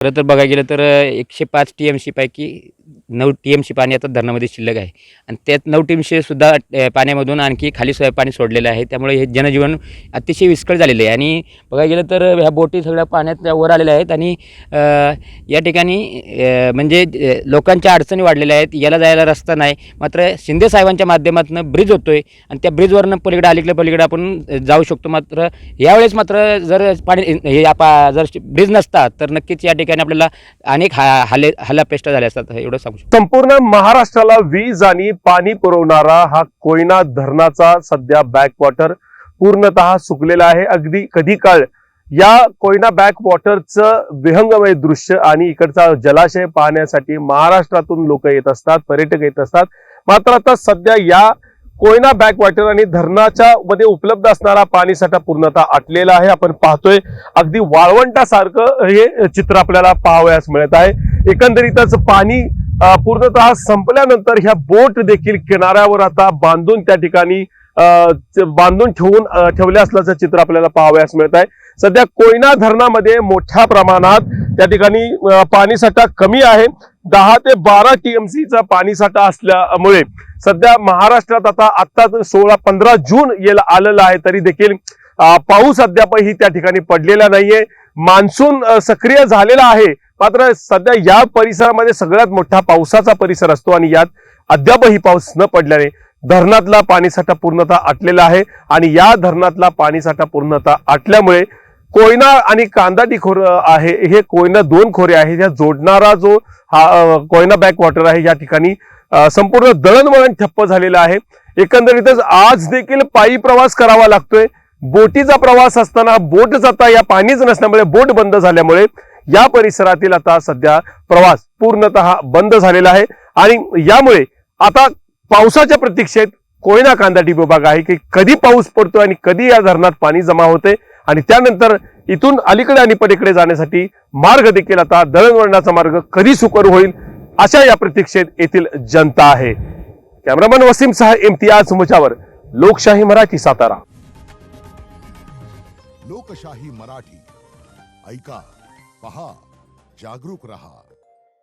खरं तर बघायला गेलं तर 105 TMC पैकी 9 TMC पाणी आता धरणामध्ये शिल्लक आहे आणि त्यात 9 TMC सुद्धा पाण्यामधून आणखी खाली पाणी सोडलेलं आहे. त्यामुळे हे जनजीवन अतिशय विस्कळ झालेले आहे आणि बघायला गेलं तर ह्या बोटी सगळ्या पाण्यात वर आलेल्या आहेत आणि या ठिकाणी म्हणजे लोकांच्या अडचणी वाढलेल्या आहेत. याला जायला रस्ता नाही. मात्र शिंदे साहेबांच्या माध्यमातून ब्रिज होतोय आणि त्या ब्रिजवरनं पलीकडे अलीकडे पलीकडे आपण जाऊ शकतो. मात्र यावेळेस मात्र जर पाणी हे जर ब्रिज नसता तर नक्कीच या ठिकाणी आपल्याला अनेक हल्लापेष्टा झाल्या असतात एवढं सांगू शकतो. संपूर्ण महाराष्ट्राला वीज आणि पाणी पुरवणारा हा कोयना धरणाचा सध्या बॅकवॉटर पूर्णतः सुकलेला आहे. अगदी कधी काळ या कोयना बॅकवॉटरचं विहंगमय दृश्य आणि इकडचा जलाशय पाहण्यासाठी महाराष्ट्रातून लोक येत असतात, पर्यटक येत असतात. मात्र आता सध्या या कोयना बॅकवॉटर आणि धरणाच्या मध्ये उपलब्ध असणारा पाणीसाठा पूर्णतः आटलेला आहे. आपण पाहतोय अगदी वाळवंटासारखं हे चित्र आपल्याला पाहावयास मिळत आहे. एकंदरीतच पाणी पूर्णतः संपल्यानंतर ह्या बोट देखील किनाऱ्यावर आता बांधून त्या ठिकाणी बांधून ठेवले असल्याचं चित्र आपल्याला पाहावयास मिळत आहे. सध्या कोयना धरणामध्ये मोठ्या प्रमाणात त्या ठिकाणी पाणीसाठा कमी आहे. 10 ते 12 TMCचा पाणीसाठा असल्यामुळे सध्या महाराष्ट्रात आता 16-15 जून आलेला आहे तरी देखील पाऊस अद्यापही त्या ठिकाणी पडलेला नाहीये. मान्सून सक्रिय झालेला आहे. मात्र सध्या या परिसरामध्ये सगळ्यात मोठा पावसाचा परिसर असतो आणि यात अद्यापही पाऊस न पडल्याने धरणातला पाणीसाठा पूर्णतः आटलेला आहे आणि या धरणातला पाणीसाठा पूर्णतः आटल्यामुळे कोयना आणि कांदाटी खोर आहे, हे कोयना 2 खोरे आहे, या जोडणारा जो हा कोयना बॅकवॉटर आहे या ठिकाणी संपूर्ण दळणवळण ठप्प झालेलं आहे. एकंदरीतच आज देखील पायी प्रवास करावा लागतोय. बोटीचा प्रवास असताना बोट जाता या पाणीच नसल्यामुळे बोट बंद झाल्यामुळे या परिसरातील आता सध्या प्रवास पूर्णतः बंद झालेला आहे आणि यामुळे आता पावसाच्या प्रतीक्षेत कोयना कांदाटी विभाग आहे की कधी पाऊस पडतोय आणि कधी या धरणात पाणी जमा होते आणि त्यानंतर इथून अलीकडे आणि पलीकडे जाण्यासाठी मार्ग देखील आता दळणवळणाचा मार्ग कधी सुकर होईल अशा या प्रतीक्षेत येथील जनता आहे. कॅमेरामन वसीम सह इम्तियाज मुजावर, लोकशाही मराठी, सातारा. लोकशाही मराठी ऐका, पहा, जागरूक रहा.